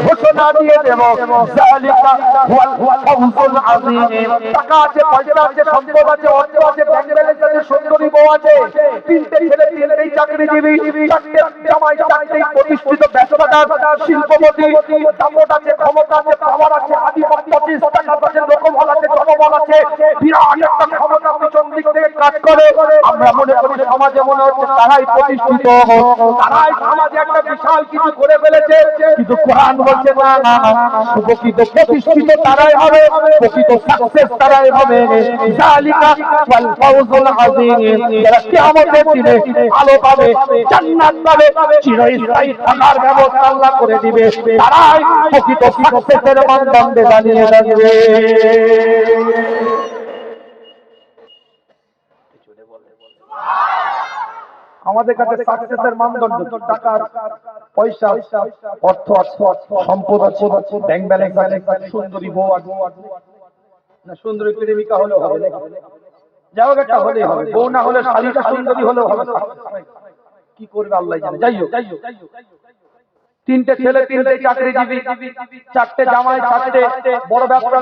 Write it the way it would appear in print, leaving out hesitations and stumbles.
ঘোষণা দিয়ে দেব যালিকা হুয়াল ফাউজুল আযীম। টাকা আছে, পয়সা আছে, সম্পদ আছে, অর্থ আছে, ব্যাংক ব্যালেন্স আছে, সুন্দরী বউ আছে, তিনটে ছেলে, তিনটেই চাকরিজীবী, চারটে জামাই, চারটেই প্রতিষ্ঠিত ব্যবসাদার, শিল্পপতি, দাপট আছে, ক্ষমতা আছে, পাওয়ার আছে, আধিপত্য আছে, স্ট্যাটাস আছে, লোকবল আছে, জনবল আছে, বিরাট একটা ক্ষমতা পিছন দিক থেকে কাজ করে। আমরা মনে করি সমাজে মনে হচ্ছে তারাই প্রতিষ্ঠিত, তারাই সমাজে একটা বিশাল কিছু করে ফেলেছে, কিন্তু কোরআন বলছে না, প্রকৃত প্রতিষ্ঠিত তারাই হবে, প্রকৃত সাকসেস তারাই হবে। যালিকা ওয়াল ফাউজুল আযীম। যারা কিয়ামতের দিনে আলো পাবে, জান্নাত পাবে, চিরস্থায়ী থাকার ব্যবস্থা আল্লাহ করে দিবে, তারাই প্রকৃত সাকসেসের মানদণ্ডে দাঁড়িয়ে থাকবে। আমাদের কাছে সাকসেসের মানদণ্ড টাকা, পয়সা, অর্থ, সম্পদ আছে, ব্যাংক ব্যালেন্স আছে, সুন্দরী বউ আছে, না সুন্দরী প্রেমিকা হলেও হবে, যাও একটা হলেই হবে, বউ না হলে শালীটা সুন্দরী হলেও হবে। কি করবে আল্লাহ জানে। যাই হোক, তিনটে ছেলে, তিনটে চাকরিজীবী, চারটে জামাই, চারটে বড় ব্যবসা,